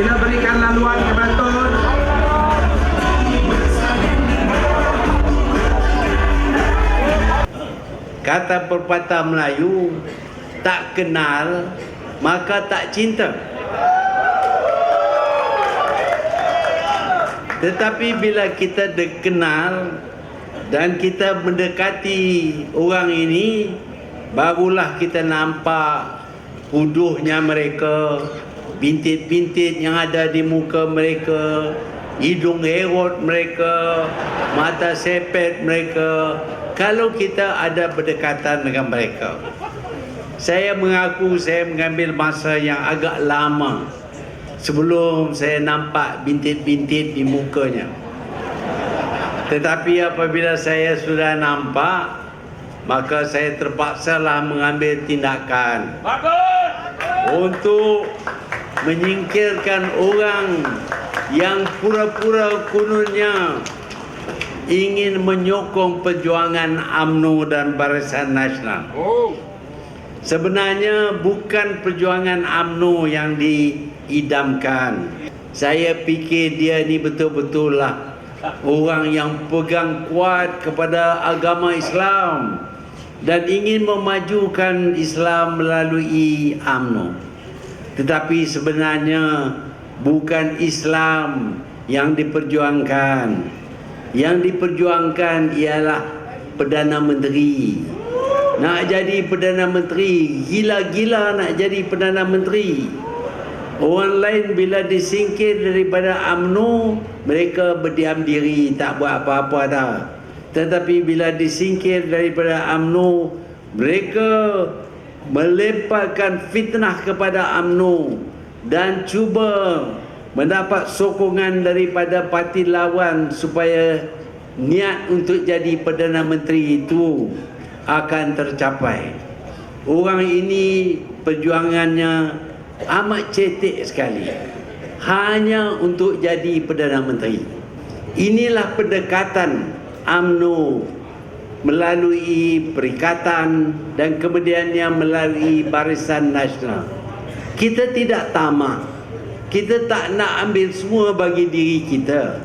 Sila berikan laluan ke Batun. Kata pepatah Melayu, tak kenal maka tak cinta. Tetapi bila kita kenal dan kita mendekati orang ini, barulah kita nampak huduhnya mereka, bintit-bintit yang ada di muka mereka, hidung herot mereka, mata sepet mereka. Kalau kita ada berdekatan dengan mereka, saya mengaku saya mengambil masa yang agak lama sebelum saya nampak bintit-bintit di mukanya. Tetapi apabila saya sudah nampak, maka saya terpaksalah mengambil tindakan untuk menyingkirkan orang yang pura-pura kononnya ingin menyokong perjuangan UMNO dan Barisan Nasional. Sebenarnya bukan perjuangan UMNO yang diidamkan. Saya fikir dia ni betul-betul lah orang yang pegang kuat kepada agama Islam dan ingin memajukan Islam melalui UMNO. Tetapi sebenarnya bukan Islam yang diperjuangkan. Yang diperjuangkan ialah Perdana Menteri. Nak jadi Perdana Menteri, gila-gila nak jadi Perdana Menteri. Orang lain bila disingkir daripada UMNO, mereka berdiam diri, tak buat apa-apa dah. Tetapi bila disingkir daripada UMNO, mereka melemparkan fitnah kepada UMNO dan cuba mendapat sokongan daripada parti lawan supaya niat untuk jadi Perdana Menteri itu akan tercapai. Orang ini perjuangannya amat cetek sekali, hanya untuk jadi Perdana Menteri. Inilah pendekatan UMNO melalui perikatan dan kemudiannya melalui Barisan Nasional. Kita tidak tamak. Kita tak nak ambil semua bagi diri kita.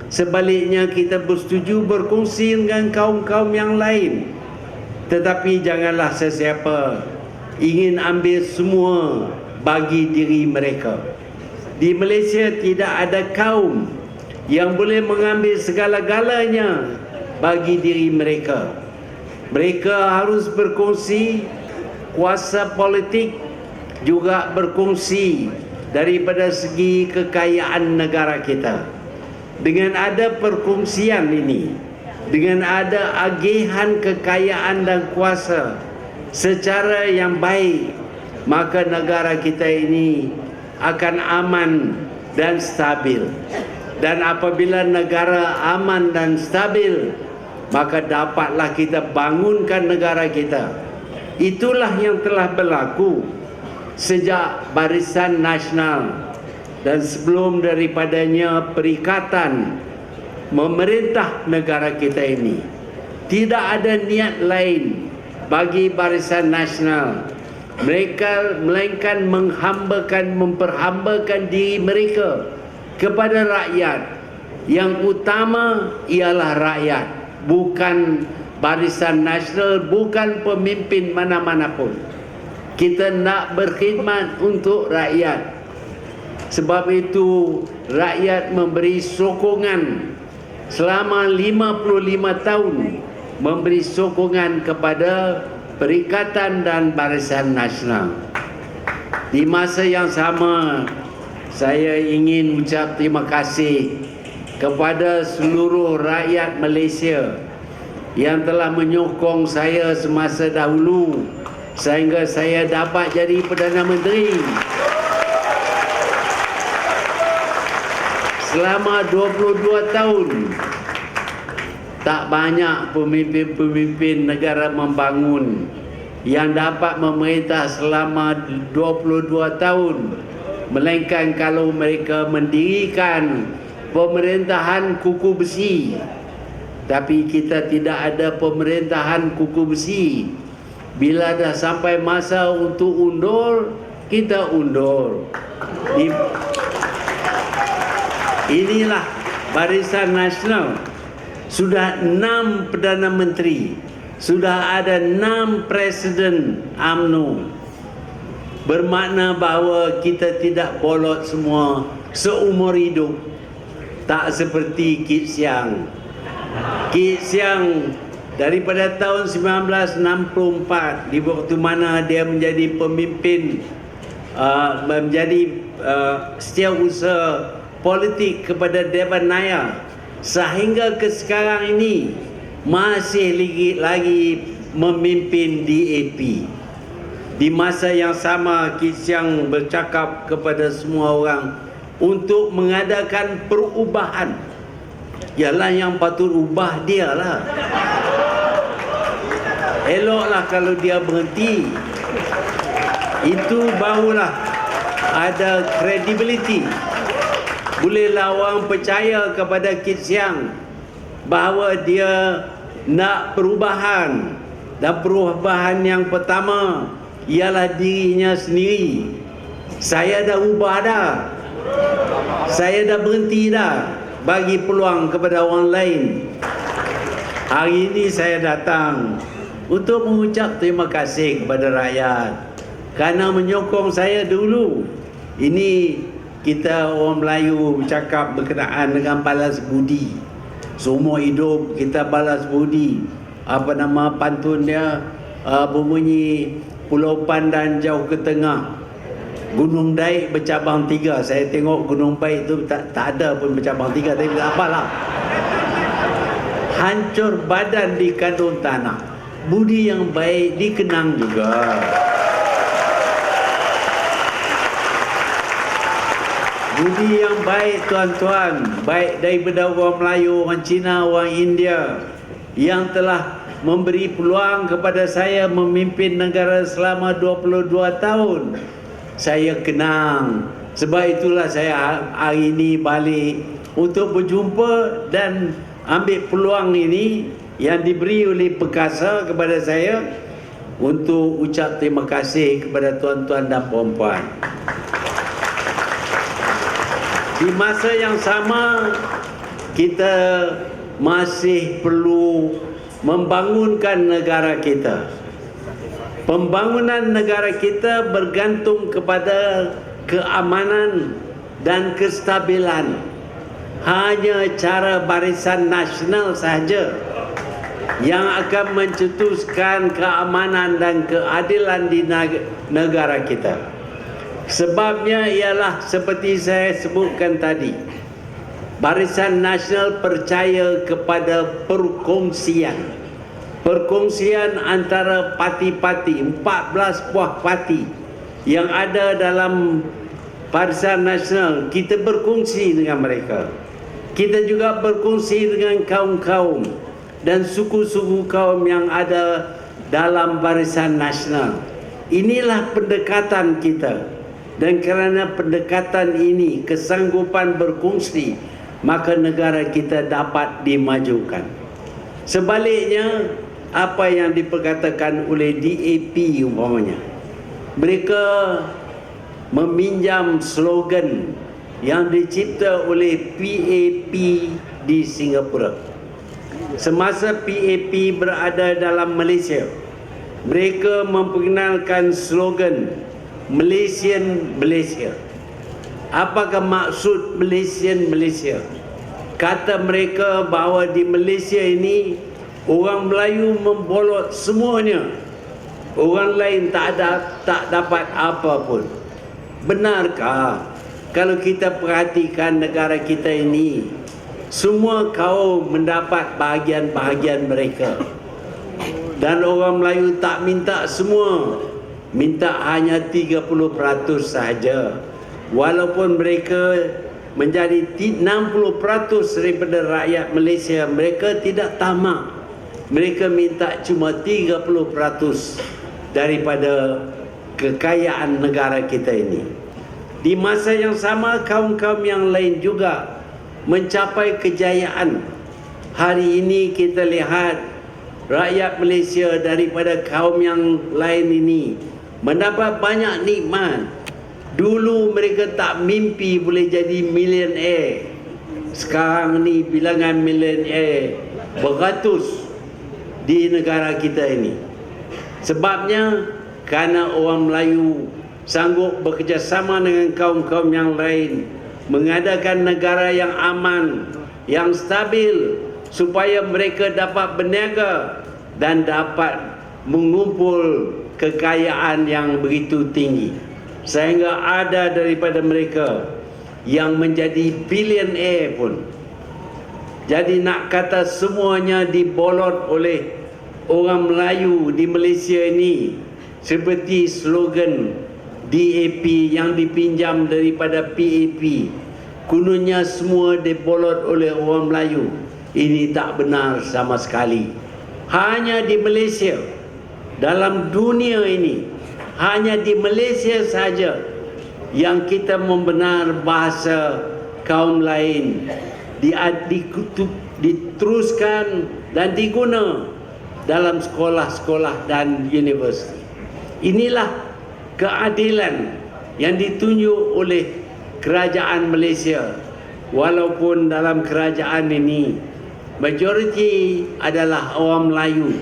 Sebaliknya kita bersetuju berkongsi dengan kaum-kaum yang lain. Tetapi janganlah sesiapa ingin ambil semua bagi diri mereka. Di Malaysia tidak ada kaum yang boleh mengambil segala-galanya bagi diri mereka. Mereka harus berkongsi kuasa politik, juga berkongsi daripada segi kekayaan negara kita. Dengan ada perkongsian ini, dengan ada agihan kekayaan dan kuasa secara yang baik, maka negara kita ini akan aman dan stabil. Dan apabila negara aman dan stabil, maka dapatlah kita bangunkan negara kita. Itulah yang telah berlaku sejak Barisan Nasional dan sebelum daripadanya perikatan memerintah negara kita ini. Tidak ada niat lain bagi Barisan Nasional. Mereka melainkan memperhambakan diri mereka kepada rakyat. Yang utama ialah rakyat, bukan Barisan Nasional, bukan pemimpin mana-mana pun. Kita nak berkhidmat untuk rakyat. Sebab itu rakyat memberi sokongan selama 55 tahun, memberi sokongan kepada Perikatan dan Barisan Nasional. Di masa yang sama, saya ingin ucap terima kasih kepada seluruh rakyat Malaysia yang telah menyokong saya semasa dahulu sehingga saya dapat jadi Perdana Menteri. Selama 22 tahun, tak banyak pemimpin-pemimpin negara membangun yang dapat memerintah selama 22 tahun, melainkan kalau mereka mendirikan pemerintahan kuku besi. Tapi kita tidak ada pemerintahan kuku besi. Bila dah sampai masa untuk undur, kita undur. Inilah Barisan Nasional. Sudah 6 Perdana Menteri, sudah ada 6 Presiden UMNO. Bermakna bahawa kita tidak bolot semua seumur hidup. Tak seperti Kit Siang. Kit Siang daripada tahun 1964, di waktu mana dia menjadi pemimpin, menjadi setiausaha politik kepada Dewan Nair, sehingga ke sekarang ini masih lagi memimpin DAP. Di masa yang sama, Kit Siang bercakap kepada semua orang untuk mengadakan perubahan. Yalah, yang patut ubah dia lah. Eloklah kalau dia berhenti. Itu barulah ada credibility. Bolehlah orang percaya kepada Kit Siang bahawa dia nak perubahan. Dan perubahan yang pertama ialah dirinya sendiri. Saya dah ubah dah. Saya dah berhenti dah bagi peluang kepada orang lain. Hari ini saya datang untuk mengucap terima kasih kepada rakyat kerana menyokong saya dulu. Ini kita orang Melayu bercakap berkenaan dengan balas budi. Seumur hidup kita balas budi. Apa nama pantun dia? Berbunyi, Pulau Pandan jauh ke tengah, Gunung Daik bercabang 3. Saya tengok Gunung Baik tu tak ada pun bercabang 3, tapi tak apalah. Hancur badan di kandung tanah, budi yang baik dikenang juga. Budi yang baik, tuan-tuan, baik daripada orang Melayu, orang Cina, orang India, yang telah memberi peluang kepada saya memimpin negara selama 22 tahun. Saya kenang. Sebab itulah saya hari ini balik untuk berjumpa dan ambil peluang ini yang diberi oleh Perkasa kepada saya untuk ucap terima kasih kepada tuan-tuan dan puan-puan. Di masa yang sama, kita masih perlu membangunkan negara kita. Pembangunan negara kita bergantung kepada keamanan dan kestabilan. Hanya cara Barisan Nasional sahaja yang akan mencetuskan keamanan dan keadilan di negara kita. Sebabnya ialah seperti saya sebutkan tadi, Barisan Nasional percaya kepada perkongsian. Perkongsian antara parti-parti, 14 buah parti yang ada dalam Barisan Nasional. Kita berkongsi dengan mereka. Kita juga berkongsi dengan kaum-kaum dan suku-suku kaum yang ada dalam Barisan Nasional. Inilah pendekatan kita. Dan kerana pendekatan ini, kesanggupan berkongsi, maka negara kita dapat dimajukan. Sebaliknya, apa yang diperkatakan oleh DAP umpamanya, mereka meminjam slogan yang dicipta oleh PAP di Singapura. Semasa PAP berada dalam Malaysia, mereka memperkenalkan slogan Malaysian Malaysia. Apakah maksud Malaysian Malaysia? Kata mereka bahawa di Malaysia ini orang Melayu membolot semuanya. Orang lain tak dapat apa pun. Benarkah? Kalau kita perhatikan negara kita ini, semua kaum mendapat bahagian-bahagian mereka. Dan orang Melayu tak minta semua, minta hanya 30% sahaja. Walaupun mereka menjadi 60% daripada rakyat Malaysia, mereka tidak tamak. Mereka minta cuma 30% daripada kekayaan negara kita ini. Di masa yang sama, kaum-kaum yang lain juga mencapai kejayaan. Hari ini kita lihat rakyat Malaysia daripada kaum yang lain ini mendapat banyak nikmat. Dulu mereka tak mimpi boleh jadi millionaire. sekarang ni bilangan milenial beratus di negara kita ini. Sebabnya kerana orang Melayu sanggup bekerjasama dengan kaum-kaum yang lain mengadakan negara yang aman, yang stabil, supaya mereka dapat berniaga dan dapat mengumpul kekayaan yang begitu tinggi, sehingga ada daripada mereka yang menjadi billionaire pun. Jadi nak kata semuanya dibolot oleh orang Melayu di Malaysia ini, seperti slogan DAP yang dipinjam daripada PAP, kononnya semua dibolot oleh orang Melayu. Ini tak benar sama sekali. Hanya di Malaysia, dalam dunia ini, hanya di Malaysia saja yang kita membenar bahasa kaum lain diteruskan dan diguna dalam sekolah-sekolah dan universiti. Inilah keadilan yang ditunjuk oleh kerajaan Malaysia. Walaupun dalam kerajaan ini majoriti adalah orang Melayu,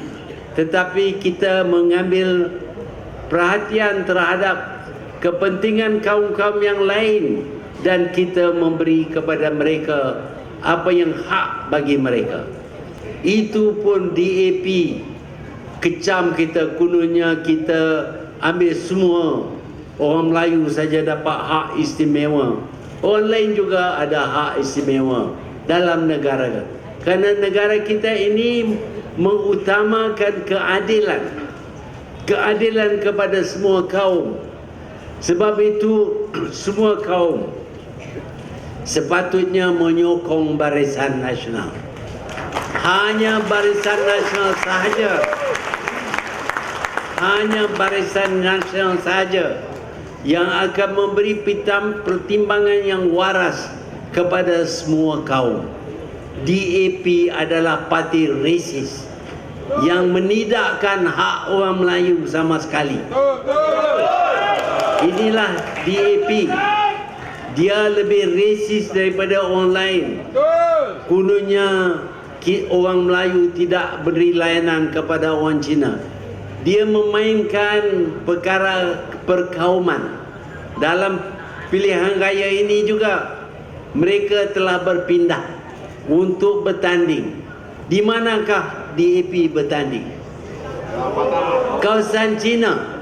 tetapi kita mengambil perhatian terhadap kepentingan kaum-kaum yang lain dan kita memberi kepada mereka apa yang hak bagi mereka. Itu pun DAP kecam kita, kononnya kita ambil semua orang Melayu saja dapat hak istimewa. Orang lain juga ada hak istimewa dalam negara. Kerana negara kita ini mengutamakan keadilan. Keadilan kepada semua kaum. Sebab itu semua kaum sepatutnya menyokong Barisan Nasional. Hanya Barisan Nasional sahaja, hanya Barisan Nasional sahaja yang akan memberi pertimbangan yang waras kepada semua kaum. DAP adalah parti resis yang menidakkan hak orang Melayu sama sekali. Inilah DAP. Dia lebih resis daripada orang lain. Kononnya orang Melayu tidak beri layanan kepada orang Cina. Dia memainkan perkara perkauman. Dalam pilihan raya ini juga mereka telah berpindah untuk bertanding. Di manakah DAP bertanding? Kawasan Cina.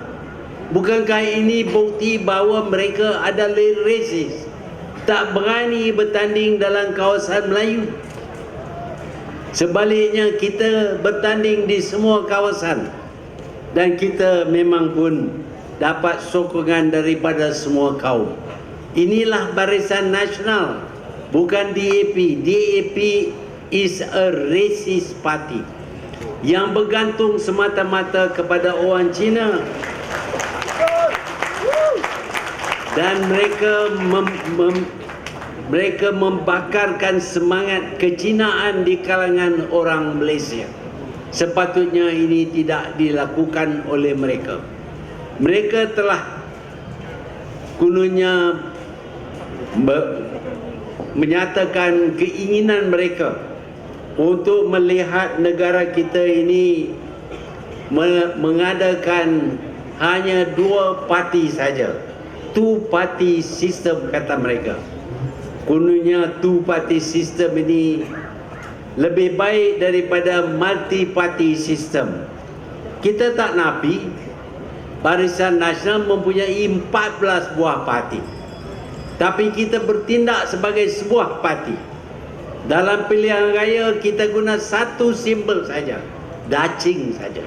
Bukankah ini bukti bahawa mereka adalah resis, tak berani bertanding dalam kawasan Melayu? Sebaliknya kita bertanding di semua kawasan dan kita memang pun dapat sokongan daripada semua kaum. Inilah Barisan Nasional, bukan DAP. DAP is a racist party yang bergantung semata-mata kepada orang Cina. Dan mereka membakarkan semangat kecinaan di kalangan orang Malaysia. Sepatutnya ini tidak dilakukan oleh mereka. Mereka telah kononnya menyatakan keinginan mereka untuk melihat negara kita ini mengadakan hanya 2 parti saja. Two party system kata mereka. Kononnya two party system ini lebih baik daripada multi party system. Kita tak nafi Barisan Nasional mempunyai 14 buah parti, tapi kita bertindak sebagai sebuah parti. Dalam pilihan raya kita guna satu simbol saja, dacing saja.